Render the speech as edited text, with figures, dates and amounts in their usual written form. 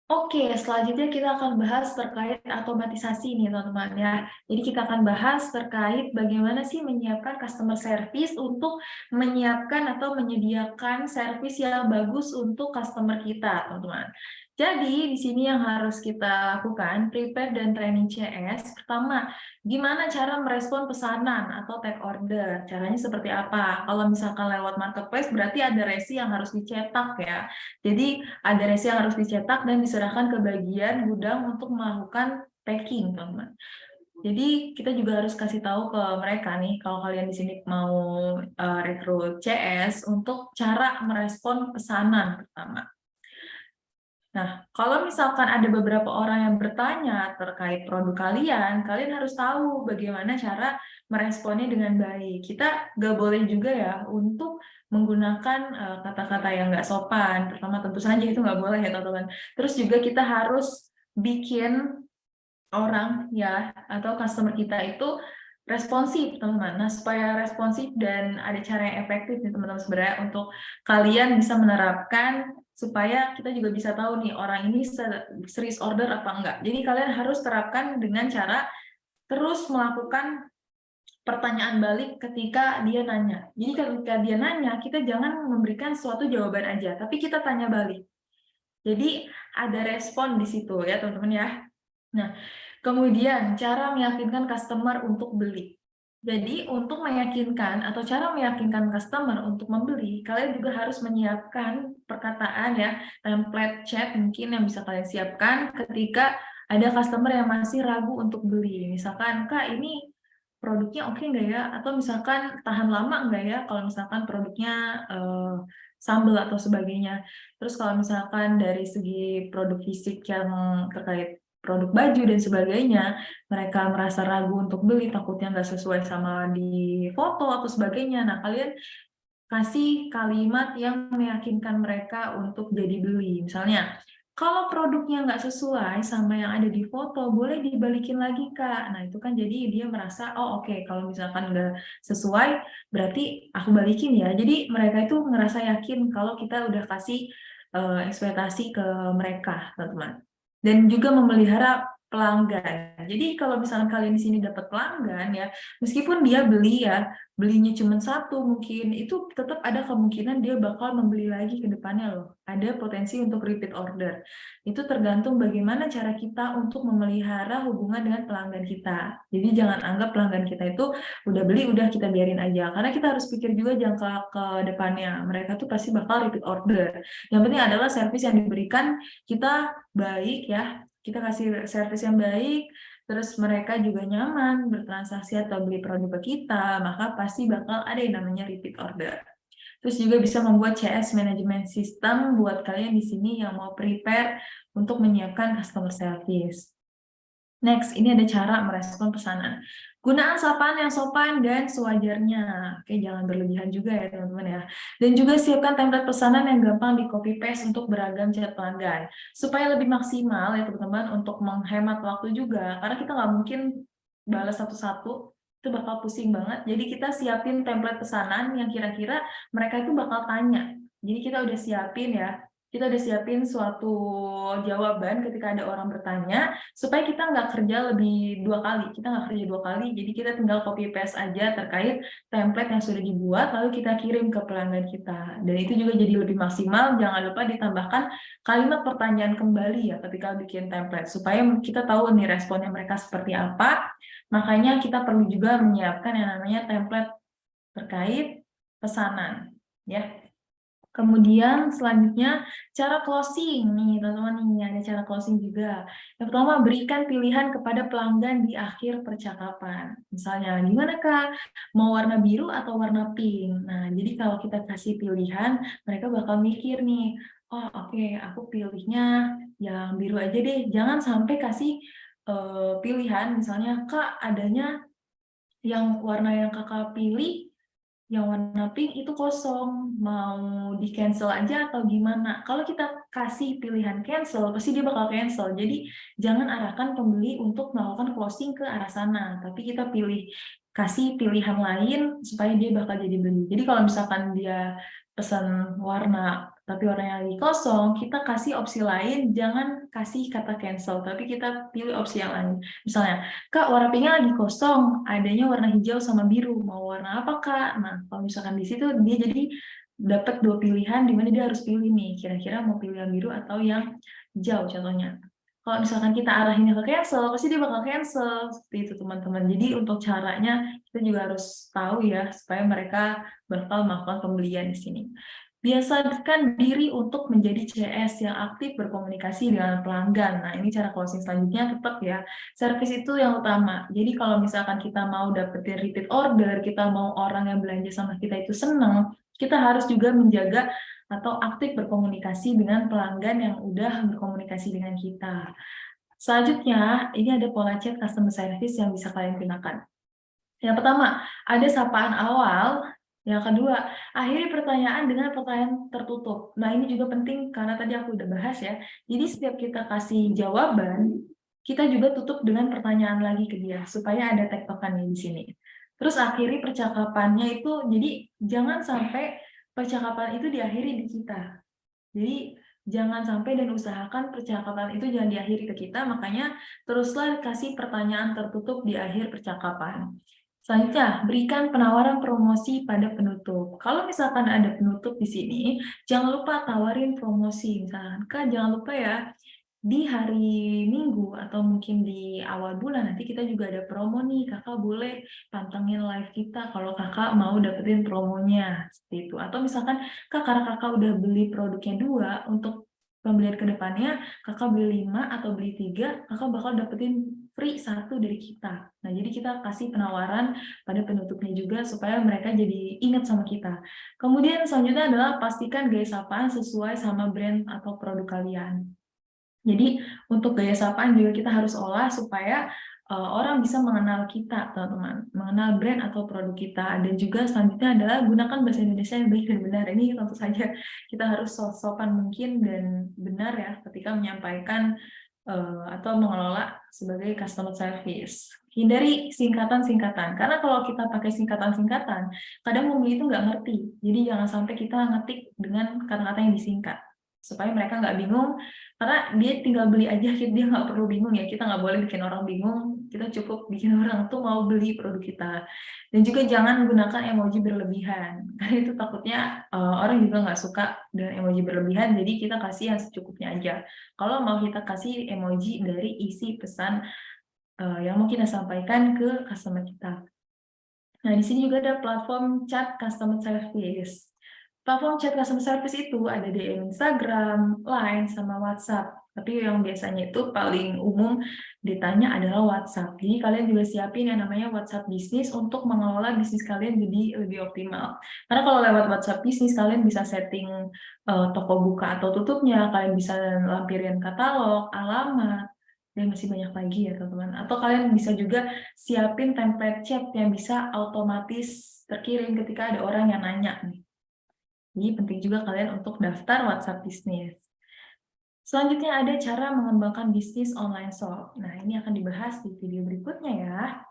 Oke, selanjutnya kita akan bahas terkait otomatisasi nih teman-teman ya. Jadi kita akan bahas terkait bagaimana sih menyiapkan customer service untuk menyiapkan atau menyediakan service yang bagus untuk customer kita, teman-teman. Jadi di sini yang harus kita lakukan, prepare dan training CS. Pertama, gimana cara merespon pesanan atau take order? Caranya seperti apa? Kalau misalkan lewat marketplace berarti ada resi yang harus dicetak ya. Jadi ada resi yang harus dicetak dan diserahkan ke bagian gudang untuk melakukan packing, teman-teman. Jadi kita juga harus kasih tahu ke mereka nih, kalau kalian di sini mau rekrut CS untuk cara merespon pesanan pertama. Nah, kalau misalkan ada beberapa orang yang bertanya terkait produk kalian, kalian harus tahu bagaimana cara meresponnya dengan baik. Kita nggak boleh juga ya untuk menggunakan kata-kata yang nggak sopan. Pertama, tentu saja itu nggak boleh ya, teman-teman. Terus juga kita harus bikin orang ya atau customer kita itu responsif, teman-teman. Nah, supaya responsif dan ada cara yang efektif nih teman-teman sebenarnya untuk kalian bisa menerapkan supaya kita juga bisa tahu nih orang ini serius order apa enggak. Jadi kalian harus terapkan dengan cara terus melakukan pertanyaan balik ketika dia nanya. Jadi ketika dia nanya, kita jangan memberikan suatu jawaban aja, tapi kita tanya balik. Jadi ada respon di situ ya teman-teman ya. Nah, kemudian cara meyakinkan customer untuk beli. Jadi untuk meyakinkan atau cara meyakinkan customer untuk membeli, kalian juga harus menyiapkan perkataan ya, template chat mungkin yang bisa kalian siapkan ketika ada customer yang masih ragu untuk beli. Misalkan, Kak ini produknya oke nggak ya? Atau misalkan tahan lama nggak ya kalau misalkan produknya sambal atau sebagainya. Terus kalau misalkan dari segi produk fisik yang terkait produk baju dan sebagainya, mereka merasa ragu untuk beli, takutnya nggak sesuai sama di foto atau sebagainya. Nah, kalian kasih kalimat yang meyakinkan mereka untuk jadi beli. Misalnya, kalau produknya nggak sesuai sama yang ada di foto, boleh dibalikin lagi, Kak. Nah, itu kan jadi dia merasa, oh oke, kalau misalkan nggak sesuai, berarti aku balikin ya. Jadi mereka itu ngerasa yakin kalau kita udah kasih ekspektasi ke mereka, teman-teman. Dan juga memelihara pelanggan. Jadi kalau misalkan kalian di sini dapat pelanggan ya, meskipun dia beli ya, belinya cuma satu mungkin, itu tetap ada kemungkinan dia bakal membeli lagi ke depannya loh. Ada potensi untuk repeat order. Itu tergantung bagaimana cara kita untuk memelihara hubungan dengan pelanggan kita. Jadi jangan anggap pelanggan kita itu udah beli, udah kita biarin aja. Karena kita harus pikir juga jangka ke depannya. Mereka tuh pasti bakal repeat order. Yang penting adalah service yang diberikan kita baik ya. Kita kasih service yang baik, terus mereka juga nyaman bertransaksi atau beli produk ke kita, maka pasti bakal ada yang namanya repeat order. Terus juga bisa membuat CS Management System buat kalian di sini yang mau prepare untuk menyiapkan customer service. Next, ini ada cara merespon pesanan. Gunakan sapaan yang sopan dan sewajarnya. Oke, jangan berlebihan juga ya teman-teman ya. Dan juga siapkan template pesanan yang gampang di copy paste untuk beragam chat pelanggan. Supaya lebih maksimal ya teman-teman untuk menghemat waktu juga. Karena kita nggak mungkin balas satu-satu, itu bakal pusing banget. Jadi kita siapin template pesanan yang kira-kira mereka itu bakal tanya. Jadi kita udah siapin ya, kita udah siapin suatu jawaban ketika ada orang bertanya, supaya kita nggak kerja lebih dua kali. Kita nggak kerja dua kali, jadi kita tinggal copy paste aja terkait template yang sudah dibuat, lalu kita kirim ke pelanggan kita. Dan itu juga jadi lebih maksimal. Jangan lupa ditambahkan kalimat pertanyaan kembali ya ketika bikin template, supaya kita tahu nih responnya mereka seperti apa. Makanya kita perlu juga menyiapkan yang namanya template terkait pesanan. Ya. Kemudian selanjutnya cara closing nih teman-teman, nih ada cara closing juga. Yang pertama, berikan pilihan kepada pelanggan di akhir percakapan. Misalnya, gimana Kak? Mau warna biru atau warna pink? Nah, jadi kalau kita kasih pilihan, mereka bakal mikir nih, oh oke, aku pilihnya yang biru aja deh. Jangan sampai kasih pilihan, misalnya Kak adanya yang warna yang kakak pilih yang warna pink itu kosong, mau di cancel aja atau gimana? Kalau kita kasih pilihan cancel, pasti dia bakal cancel. Jadi jangan arahkan pembeli untuk melakukan closing ke arah sana, tapi kita kasih pilihan lain supaya dia bakal jadi beli. Jadi kalau misalkan dia pesan warna tapi orang yang lagi kosong, kita kasih opsi lain, jangan kasih kata cancel, tapi kita pilih opsi yang lain. Misalnya, Kak, warna pinknya lagi kosong, adanya warna hijau sama biru, mau warna apa, Kak? Nah, kalau misalkan di situ dia jadi dapat dua pilihan, di mana dia harus pilih nih, kira-kira mau pilih yang biru atau yang hijau, contohnya. Kalau misalkan kita arahinnya ke cancel, pasti dia bakal cancel, seperti itu teman-teman. Jadi untuk caranya, kita juga harus tahu ya, supaya mereka bakal melakukan pembelian di sini. Biasakan diri untuk menjadi CS yang aktif berkomunikasi dengan pelanggan. Nah, ini cara closing selanjutnya tetap ya. Service itu yang utama. Jadi kalau misalkan kita mau dapetin repeat order, kita mau orang yang belanja sama kita itu seneng, kita harus juga menjaga atau aktif berkomunikasi dengan pelanggan yang udah berkomunikasi dengan kita. Selanjutnya, ini ada pola chat customer service yang bisa kalian gunakan. Yang pertama, ada sapaan awal. Yang kedua, akhiri pertanyaan dengan pertanyaan tertutup. Nah, ini juga penting karena tadi aku udah bahas ya. Jadi setiap kita kasih jawaban, kita juga tutup dengan pertanyaan lagi ke dia, supaya ada tektokannya di sini. Terus akhiri percakapannya itu, jadi jangan sampai percakapan itu diakhiri di kita. Jadi jangan sampai dan usahakan percakapan itu jangan diakhiri ke kita, makanya teruslah kasih pertanyaan tertutup di akhir percakapan. Selanjutnya, berikan penawaran promosi pada penutup. Kalau misalkan ada penutup di sini, jangan lupa tawarin promosi. Misalkan, Kak, jangan lupa ya, di hari Minggu atau mungkin di awal bulan nanti kita juga ada promo nih, kakak boleh pantengin live kita kalau kakak mau dapetin promonya, seperti itu. Atau misalkan, Kak, karena kakak udah beli produknya 2, untuk pembelian kedepannya, kakak beli 5 atau beli 3, kakak bakal dapetin free 1 dari kita. Nah, jadi kita kasih penawaran pada penutupnya juga supaya mereka jadi ingat sama kita. Kemudian selanjutnya adalah pastikan gaya sapaan sesuai sama brand atau produk kalian. Jadi untuk gaya sapaan juga kita harus olah supaya orang bisa mengenal kita, teman-teman, mengenal brand atau produk kita. Dan juga selanjutnya adalah gunakan bahasa Indonesia yang baik dan benar. Ini tentu saja kita harus sopan mungkin dan benar ya ketika menyampaikan atau mengelola sebagai customer service. Hindari singkatan-singkatan, karena kalau kita pakai singkatan-singkatan, kadang pembeli itu nggak ngerti. Jadi jangan sampai kita ngetik dengan kata-kata yang disingkat, supaya mereka nggak bingung, karena dia tinggal beli aja, dia nggak perlu bingung ya, kita nggak boleh bikin orang bingung, kita cukup bikin orang tuh mau beli produk kita. Dan juga jangan gunakan emoji berlebihan, karena itu takutnya orang juga nggak suka dengan emoji berlebihan, jadi kita kasih yang secukupnya aja. Kalau mau kita kasih emoji dari isi pesan yang mau kita sampaikan ke customer kita. Nah, di sini juga ada platform chat customer service. Platform chat customer service itu ada di Instagram, Line, sama WhatsApp. Tapi yang biasanya itu paling umum ditanya adalah WhatsApp. Jadi kalian juga siapin yang namanya WhatsApp bisnis untuk mengelola bisnis kalian jadi lebih optimal. Karena kalau lewat WhatsApp bisnis, kalian bisa setting toko buka atau tutupnya, kalian bisa lampirin katalog, alamat, dan masih banyak lagi ya teman-teman. Atau kalian bisa juga siapin template chat yang bisa otomatis terkirim ketika ada orang yang nanya nih. Jadi penting juga kalian untuk daftar WhatsApp bisnis. Selanjutnya ada cara mengembangkan bisnis online shop. Nah, ini akan dibahas di video berikutnya ya.